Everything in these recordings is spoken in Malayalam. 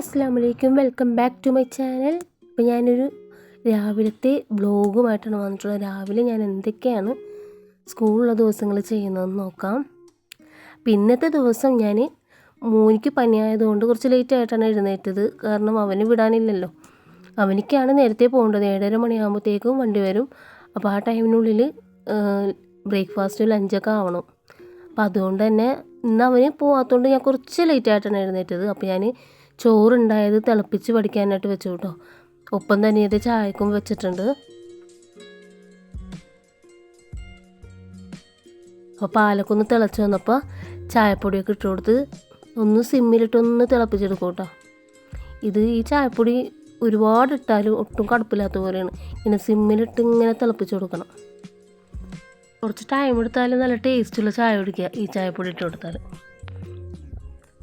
അസ്സലാമു അലൈക്കും, welcome back to my channel. അപ്പോൾ ഞാനൊരു രാവിലത്തെ വ്ലോഗുമായിട്ടാണ് വന്നിട്ടുള്ളത്. രാവിലെ ഞാൻ എന്തൊക്കെയാണ് സ്കൂളിലുള്ള ദിവസങ്ങൾ ചെയ്യുന്നതെന്ന് നോക്കാം. അപ്പോൾ ഇന്നത്തെ ദിവസം ഞാൻ മോനിക്ക് പനിയായതുകൊണ്ട് കുറച്ച് ലേറ്റായിട്ടാണ് എഴുന്നേറ്റത്. കാരണം അവന് വിടാനില്ലല്ലോ. അവനിക്കാണ് നേരത്തെ പോകേണ്ടത്. 7:30 മണിയാകുമ്പോഴത്തേക്കും വണ്ടി വരും. അപ്പോൾ ആ ടൈമിനുള്ളിൽ ബ്രേക്ക്ഫാസ്റ്റ് ലഞ്ചൊക്കെ ആവണം. അപ്പോൾ അതുകൊണ്ട് തന്നെ ഇന്ന് അവന് പോകാത്തതുകൊണ്ട് ഞാൻ കുറച്ച് ലേറ്റായിട്ടാണ് എഴുന്നേറ്റത്. അപ്പോൾ ഞാൻ ചോറുണ്ടായത് തിളപ്പിച്ച് പഠിക്കാനായിട്ട് വെച്ചു കേട്ടോ. ഒപ്പം തന്നെ ഇത് ചായക്കും വെച്ചിട്ടുണ്ട്. അപ്പോൾ പാലൊക്കെ ഒന്ന് തിളച്ച് വന്നപ്പോൾ ചായപ്പൊടിയൊക്കെ ഇട്ട് കൊടുത്ത് ഒന്ന് സിമ്മിലിട്ടൊന്ന് തിളപ്പിച്ചെടുക്കും കേട്ടോ. ഈ ചായപ്പൊടി ഒരുപാട് ഇട്ടാലും ഒട്ടും കടുപ്പില്ലാത്ത പോലെയാണ്. ഇങ്ങനെ സിമ്മിലിട്ട് ഇങ്ങനെ തിളപ്പിച്ച് കൊടുക്കണം. കുറച്ച് ടൈം എടുത്താലും നല്ല ടേസ്റ്റുള്ള ചായ കുടിക്കുക ഈ ചായപ്പൊടി ഇട്ട് കൊടുത്താൽ.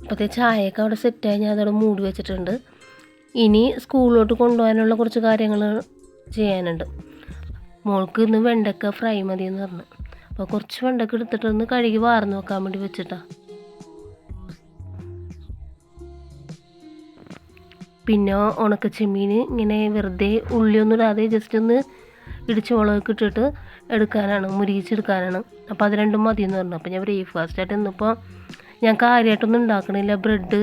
അപ്പോഴത്തെ ചായയൊക്കെ അവിടെ സെറ്റായി ഞാൻ അതവിടെ മൂടി വെച്ചിട്ടുണ്ട്. ഇനി സ്കൂളിലോട്ട് കൊണ്ടുപോകാനുള്ള കുറച്ച് കാര്യങ്ങൾ ചെയ്യാനുണ്ട്. മോൾക്ക് ഇന്ന് വെണ്ടക്ക ഫ്രൈ മതിയെന്ന് പറഞ്ഞു. അപ്പോൾ കുറച്ച് വെണ്ടക്ക എടുത്തിട്ടൊന്ന് കഴുകി വാർന്ന് വെക്കാൻ വേണ്ടി വെച്ചിട്ടാണ്. പിന്നെ ഉണക്കച്ചെമ്മീൻ ഇങ്ങനെ വെറുതെ ഉള്ളിയൊന്നും ഇടാതെ ജസ്റ്റ് ഒന്ന് ഇടിച്ച് മുളകൊക്കെ ഇട്ടിട്ട് എടുക്കാനാണ്, മുരിയിച്ചെടുക്കാനാണ്. അപ്പോൾ അത് രണ്ടും മതിയെന്ന് പറഞ്ഞു. അപ്പോൾ ഞാൻ ബ്രേക്ക്ഫാസ്റ്റായിട്ട് ഇന്നിപ്പോൾ ഞാൻ കാര്യമായിട്ടൊന്നും ഉണ്ടാക്കണില്ല. ബ്രെഡ്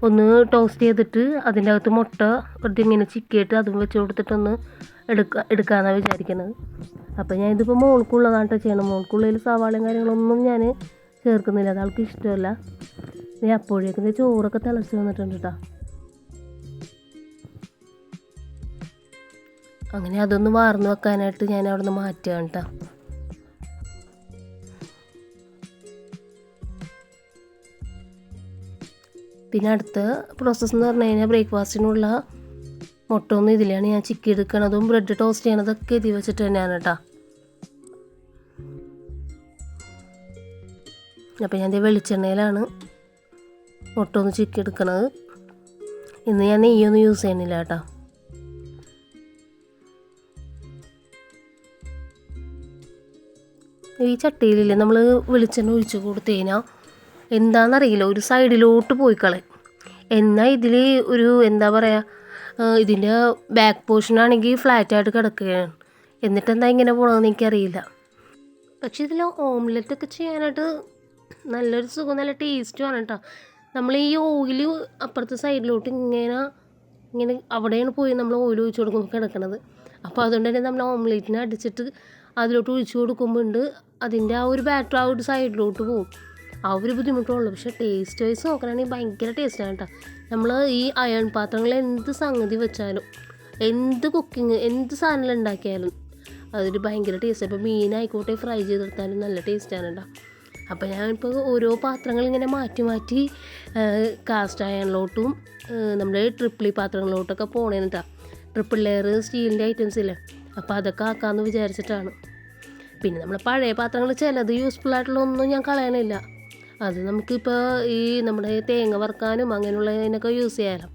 ഒന്ന് ടോസ്റ്റ് ചെയ്തിട്ട് അതിൻ്റെ അകത്ത് മുട്ട വെറുതെ ഇങ്ങനെ ചിക്കിയിട്ട് അതും വെച്ച് കൊടുത്തിട്ടൊന്ന് എടുക്കാമെന്നാണ് വിചാരിക്കുന്നത്. അപ്പോൾ ഞാൻ ഇതിപ്പോൾ മോൾക്കുള്ളതാണ് ചെയ്യണം. മോൾക്കുള്ളതിൽ സവാളയും കാര്യങ്ങളൊന്നും ഞാൻ ചേർക്കുന്നില്ല, അത് ആൾക്ക് ഇഷ്ടമല്ല. അപ്പോഴേക്കും ചോറൊക്കെ തിളച്ച് വന്നിട്ടുണ്ട് കേട്ടോ. അങ്ങനെ അതൊന്ന് വാർന്ന് വെക്കാനായിട്ട് ഞാൻ അവിടെ നിന്ന് മാറ്റുകയാണ് കേട്ടോ. പിന്നെ അടുത്ത പ്രോസസ്സ് എന്ന് പറഞ്ഞു കഴിഞ്ഞാൽ ബ്രേക്ക്ഫാസ്റ്റിനുള്ള മുട്ട ഒന്നും ഇതിലാണ് ഞാൻ ചിക്കി എടുക്കണതും ബ്രെഡ് ടോസ്റ്റ് ചെയ്യണതൊക്കെ ഇതിൽ വെച്ചിട്ട് തന്നെയാണ് കേട്ടോ. അപ്പോൾ ഞാൻ വെളിച്ചെണ്ണയിലാണ് മുട്ട ഒന്ന് ചിക്കി എടുക്കണത്. ഇന്ന് ഞാൻ നെയ്യൊന്നും യൂസ് ചെയ്യണില്ല കേട്ടോ. ഈ ചട്ടിയിലില്ലേ നമ്മൾ വെളിച്ചെണ്ണ ഒഴിച്ച് കൊടുത്തു കഴിഞ്ഞാൽ എന്താണെന്നറിയില്ല, ഒരു സൈഡിലോട്ട് പോയി കളയും. എന്നാൽ ഇതിൽ ഒരു എന്താ പറയുക, ഇതിൻ്റെ ബാക്ക് പോർഷനാണെങ്കിൽ ഫ്ലാറ്റായിട്ട് കിടക്കുകയാണ്. എന്നിട്ടെന്താ ഇങ്ങനെ പോകണമെന്ന് എനിക്കറിയില്ല. പക്ഷേ ഇതിൽ ഓംലെറ്റൊക്കെ ചെയ്യാനായിട്ട് നല്ലൊരു സുഖം, നല്ല ടേസ്റ്റുമാണ് കേട്ടോ. നമ്മൾ ഈ ഓയിൽ അപ്പുറത്തെ സൈഡിലോട്ട് ഇങ്ങനെ അവിടെയാണ് പോയി നമ്മൾ ഓയിൽ ഒഴിച്ച് കൊടുക്കുമ്പോൾ കിടക്കണത്. അപ്പോൾ അതുകൊണ്ട് തന്നെ നമ്മൾ ഓംലെറ്റിനെ അടിച്ചിട്ട് അതിലോട്ട് ഒഴിച്ച് കൊടുക്കുമ്പോൾ ഉണ്ട് അതിൻ്റെ ആ ഒരു ബാറ്റർ ആ ഒരു സൈഡിലോട്ട് പോകും. ആ ഒരു ബുദ്ധിമുട്ടുള്ളൂ. പക്ഷേ ടേസ്റ്റ് വൈസ് നോക്കുകയാണെങ്കിൽ ഭയങ്കര ടേസ്റ്റാണ് കേട്ടോ. നമ്മൾ ഈ അയൺ പാത്രങ്ങളിൽ എന്ത് സംഗതി വെച്ചാലും, എന്ത് കുക്കിങ്, എന്ത് സാധനങ്ങൾ ഉണ്ടാക്കിയാലും അതൊരു ഭയങ്കര ടേസ്റ്റ്. ഇപ്പോൾ മീനായിക്കോട്ടെ ഫ്രൈ ചെയ്തെടുത്താലും നല്ല ടേസ്റ്റാണ് കേട്ടോ. അപ്പോൾ ഞാനിപ്പോൾ ഓരോ പാത്രങ്ങൾ ഇങ്ങനെ മാറ്റി മാറ്റി കാസ്റ്റ് അയണിലോട്ടും നമ്മുടെ ട്രിപ്പിളി പാത്രങ്ങളിലോട്ടൊക്കെ പോകണേന്ന് കേട്ടോ. ട്രിപ്പിൾ ലെയർ സ്റ്റീലിൻ്റെ ഐറ്റംസ് ഇല്ലേ, അപ്പോൾ അതൊക്കെ ആക്കാമെന്ന് വിചാരിച്ചിട്ടാണ്. പിന്നെ നമ്മൾ പഴയ പാത്രങ്ങൾ ചിലത് യൂസ്ഫുൾ ആയിട്ടുള്ള ഒന്നും ഞാൻ കളയണില്ല. അത് നമുക്കിപ്പോൾ ഈ നമ്മുടെ തേങ്ങ വറുക്കാനും അങ്ങനെയുള്ളതിനൊക്കെ യൂസ് ചെയ്യാമല്ലോ.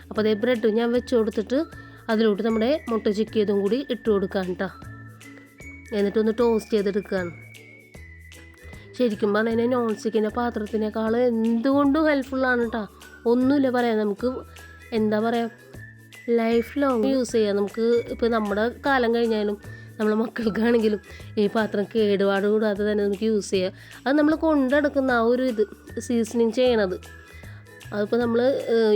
അപ്പോൾ അതേ ബ്രെഡ് ഞാൻ വെച്ച് കൊടുത്തിട്ട് അതിലോട്ട് നമ്മുടെ മുട്ട ചിക്കിയതും കൂടി ഇട്ട് കൊടുക്കാൻ കേട്ടോ. എന്നിട്ടൊന്ന് ടോസ്റ്റ് ചെയ്തെടുക്കുകയാണ്. ശരിക്കും പറഞ്ഞു കഴിഞ്ഞാൽ നോൺ സ്റ്റിക്കിൻ്റെ പാത്രത്തിനേക്കാൾ എന്തുകൊണ്ടും ഹെൽപ്ഫുള്ളാണ് കേട്ടോ. ഒന്നുമില്ല പറയാം, നമുക്ക് എന്താ പറയുക, ലൈഫ് ലോങ് യൂസ് ചെയ്യാം. നമുക്ക് ഇപ്പോൾ നമ്മുടെ കാലം കഴിഞ്ഞാലും നമ്മളെ മക്കൾക്കാണെങ്കിലും ഈ പാത്രം കേടുപാട് കൂടാതെ തന്നെ നമുക്ക് യൂസ് ചെയ്യാം. അത് നമ്മൾ കൊണ്ടെടുക്കുന്ന ആ ഒരു സീസണിങ് ചെയ്യണത്, അതിപ്പോൾ നമ്മൾ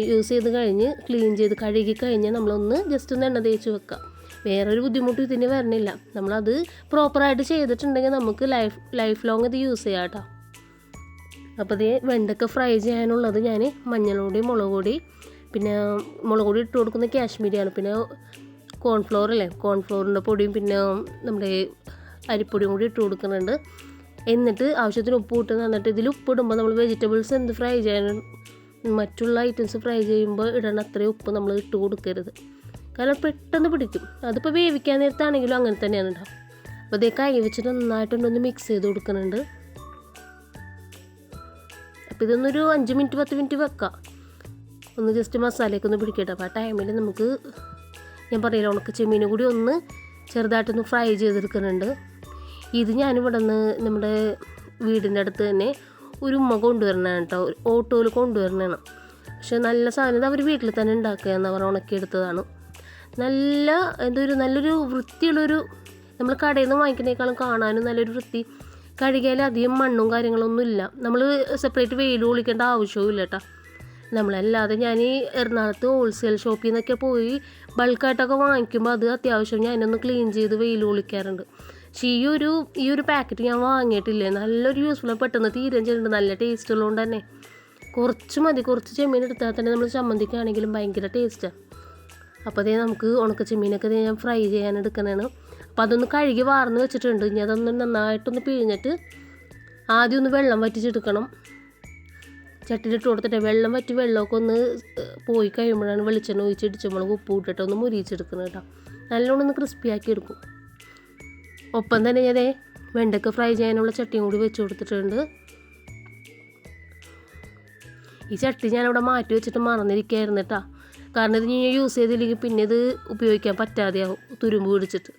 യൂസ് ചെയ്ത് കഴിഞ്ഞ് ക്ലീൻ ചെയ്ത് കഴുകി കഴിഞ്ഞാൽ നമ്മളൊന്ന് ജസ്റ്റ് ഒന്ന് എണ്ണ തേച്ച് വെക്കാം. വേറൊരു ബുദ്ധിമുട്ടും ഇതിന് വരണില്ല. നമ്മളത് പ്രോപ്പറായിട്ട് ചെയ്തിട്ടുണ്ടെങ്കിൽ നമുക്ക് ലൈഫ് ലോങ് ഇത് യൂസ് ചെയ്യാം കേട്ടോ. അപ്പോൾ ഇത് വെണ്ടക്ക ഫ്രൈ ചെയ്യാനുള്ളത് ഞാൻ മഞ്ഞൾപ്പൊടി, മുളക് പൊടി, പിന്നെ മുളക് പൊടി ഇട്ട് കൊടുക്കുന്ന കാശ്മീരിയാണ്, പിന്നെ കോൺഫ്ലോർ അല്ലേ, കോൺഫ്ലോറിൻ്റെ പൊടിയും പിന്നെ നമ്മുടെ അരിപ്പൊടിയും കൂടി ഇട്ട് കൊടുക്കുന്നുണ്ട്. എന്നിട്ട് ആവശ്യത്തിന് ഉപ്പ് ഇട്ട് തന്നിട്ട് ഇതിൽ ഉപ്പിടുമ്പോൾ നമ്മൾ വെജിറ്റബിൾസ് എന്ത് ഫ്രൈ ചെയ്യാനും മറ്റുള്ള ഐറ്റംസ് ഫ്രൈ ചെയ്യുമ്പോൾ ഇടണ അത്രയും ഉപ്പ് നമ്മൾ ഇട്ട് കൊടുക്കരുത്. കാരണം പെട്ടെന്ന് പിടിക്കും. അതിപ്പോൾ വേവിക്കാൻ നേരത്താണെങ്കിലും അങ്ങനെ തന്നെയാണ് ഉണ്ടാവും. അപ്പോൾ ഇതേ കൈ വെച്ചിട്ട് നന്നായിട്ടൊന്ന് മിക്സ് ചെയ്ത് കൊടുക്കുന്നുണ്ട്. അപ്പോൾ ഇതൊന്നൊരു 5 മിനിറ്റ് 10 മിനിറ്റ് വെക്കാം, ഒന്ന് ജസ്റ്റ് മസാലയൊക്കെ ഒന്ന് പിടിക്കട്ടെ. അപ്പോൾ ആ ടൈമിൽ നമുക്ക് ഞാൻ പറയില്ല, ഉണക്ക ചെമ്മീനും കൂടി ഒന്ന് ചെറുതായിട്ടൊന്ന് ഫ്രൈ ചെയ്തെടുക്കുന്നുണ്ട്. ഇത് ഞാനിവിടെ നിന്ന് നമ്മുടെ വീടിൻ്റെ അടുത്ത് തന്നെ ഒരു ഉമ്മ കൊണ്ടുവരണതാണ് കേട്ടോ, ഓട്ടോയിൽ കൊണ്ടുവരണതാണ്. പക്ഷെ നല്ല സാധനം ഇത് അവർ വീട്ടിൽ തന്നെ ഉണ്ടാക്കുക എന്ന് പറഞ്ഞാൽ ഉണക്കിയെടുത്തതാണ്. നല്ലൊരു വൃത്തിയുള്ളൊരു, നമ്മൾ കടയിൽ നിന്ന് വാങ്ങിക്കുന്നതിനേക്കാളും കാണാനും നല്ലൊരു വൃത്തി. കഴുകിയാൽ അധികം മണ്ണും കാര്യങ്ങളൊന്നും ഇല്ല. നമ്മൾ സെപ്പറേറ്റ് വെയിൽ കൊള്ളിക്കേണ്ട ആവശ്യവും ഇല്ല കേട്ടോ. നമ്മളല്ലാതെ ഞാൻ ഈ എറണാകുളത്ത് ഹോൾസെയിൽ ഷോപ്പിൽ നിന്നൊക്കെ പോയി ബൾക്കായിട്ടൊക്കെ വാങ്ങിക്കുമ്പോൾ അത് അത്യാവശ്യം ഞാനൊന്ന് ക്ലീൻ ചെയ്ത് വെയിൽ കൊള്ളിക്കാറുണ്ട്. പക്ഷേ ഈ ഒരു പാക്കറ്റ് ഞാൻ വാങ്ങിയിട്ടില്ലേ, നല്ലൊരു യൂസ്ഫുൾ, പെട്ടെന്ന് തീരുകയും ചെയ്യുന്നുണ്ട്. നല്ല ടേസ്റ്റ് ഉള്ളതുകൊണ്ട് തന്നെ കുറച്ച് മതി. കുറച്ച് ചെമ്മീൻ എടുത്താൽ തന്നെ നമ്മൾ ചമ്മന്തിക്കാണെങ്കിലും ഭയങ്കര ടേസ്റ്റാണ്. അപ്പോൾ അതേ നമുക്ക് ഉണക്ക ചെമ്മീനൊക്കെ ഞാൻ ഫ്രൈ ചെയ്യാൻ എടുക്കുന്നതാണ്. അപ്പോൾ അതൊന്ന് കഴുകി വാർന്ന് വെച്ചിട്ടുണ്ട്. ഇനി അതൊന്ന് നന്നായിട്ടൊന്ന് പിഴിഞ്ഞിട്ട് ആദ്യം ഒന്ന് വെള്ളം വറ്റിച്ചെടുക്കണം. ചട്ടിയിലിട്ട് കൊടുത്തിട്ട് വെള്ളമൊക്കെ ഒന്ന് പോയി കഴിയുമ്പോഴാണ് വെളിച്ചെണ്ണ ഒഴിച്ച് ഇടിച്ചുമുളക് ഉപ്പ് ഇട്ടിട്ട് ഒന്ന് മുരിച്ചെടുക്കുന്നത് കേട്ടോ. നല്ലോണം ഒന്ന് ക്രിസ്പിയാക്കി എടുക്കും. ഒപ്പം തന്നെ ഞാൻ വെണ്ടയ്ക്ക ഫ്രൈ ചെയ്യാനുള്ള ചട്ടിയും കൂടി വെച്ച് കൊടുത്തിട്ടുണ്ട്. ഈ ചട്ടി ഞാനവിടെ മാറ്റി വെച്ചിട്ട് മറന്നിരിക്കുകയായിരുന്നു കേട്ടോ. കാരണം ഇത് ഞാൻ യൂസ് ചെയ്തില്ലെങ്കിൽ പിന്നെ ഇത് ഉപയോഗിക്കാൻ പറ്റാതെയാവും, തുരുമ്പ് പിടിച്ചിട്ട്.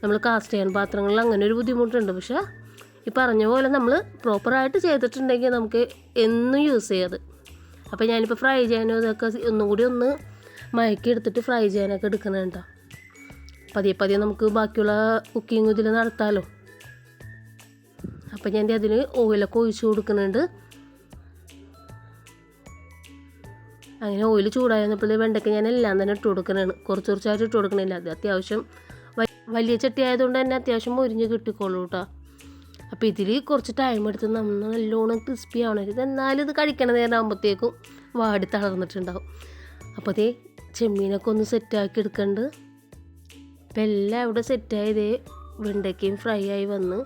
നമ്മൾ കാസ്റ്റ് ചെയ്യാൻ പാത്രങ്ങളിൽ അങ്ങനെ ഒരു ബുദ്ധിമുട്ടുണ്ട്. പക്ഷേ ഈ പറഞ്ഞ പോലെ നമ്മൾ പ്രോപ്പറായിട്ട് ചെയ്തിട്ടുണ്ടെങ്കിൽ നമുക്ക് എന്നും യൂസ് ചെയ്യാത്. അപ്പോൾ ഞാനിപ്പോൾ ഫ്രൈ ചെയ്യാനും ഇതൊക്കെ ഒന്നുകൂടി ഒന്ന് മയക്കി എടുത്തിട്ട് ഫ്രൈ ചെയ്യാനൊക്കെ എടുക്കണുണ്ടോ. പതിയെ നമുക്ക് ബാക്കിയുള്ള കുക്കിംഗ് ഇതിൽ നടത്താമല്ലോ. അപ്പോൾ ഞാൻ അതിൽ ഓയിലൊക്കെ ഒഴിച്ച് കൊടുക്കുന്നുണ്ട്. അങ്ങനെ ഓയിൽ ചൂടായിരുന്നപ്പോൾ വെണ്ടയ്ക്ക് ഞാൻ എല്ലാം തന്നെ ഇട്ട് കൊടുക്കുന്നതാണ്. കുറച്ചായിട്ട് ഇട്ട് കൊടുക്കണില്ല. അത് അത്യാവശ്യം വലിയ ചട്ടി ആയതുകൊണ്ട് തന്നെ അത്യാവശ്യം മൊരിഞ്ഞ് കിട്ടിക്കോളൂ കേട്ടോ. അപ്പോൾ ഇതിൽ കുറച്ച് ടൈം എടുത്ത് നമ്മൾ നല്ലോണം ക്രിസ്പി ആവണത്. എന്നാലും ഇത് കഴിക്കണ നേരം ആകുമ്പോഴത്തേക്കും വാടി തളർന്നിട്ടുണ്ടാവും. അപ്പോൾ അതേ ചെമ്മീനൊക്കെ ഒന്ന് സെറ്റാക്കി എടുക്കുന്നുണ്ട്. അപ്പോൾ എല്ലാം ഇവിടെ സെറ്റായതേ വെണ്ടയ്ക്കയും ഫ്രൈ ആയി വന്ന്.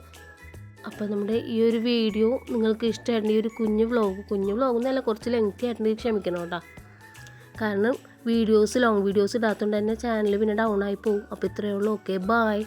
അപ്പോൾ നമ്മുടെ ഈ ഒരു വീഡിയോ നിങ്ങൾക്ക് ഇഷ്ടമായിട്ടുണ്ടെങ്കിൽ ഈ ഒരു കുഞ്ഞു വ്ളോഗ് എന്നല്ല, കുറച്ച് ലെങ്തി ആയിട്ടുണ്ടെങ്കിൽ ക്ഷമിക്കണം കേട്ടോ. കാരണം ലോങ് വീഡിയോസ് ഇടാത്തതുകൊണ്ട് തന്നെ ചാനൽ പിന്നെ ഡൗൺ ആയി പോകും. അപ്പോൾ ഇത്രയേ ഉള്ളൂ. Okay, by.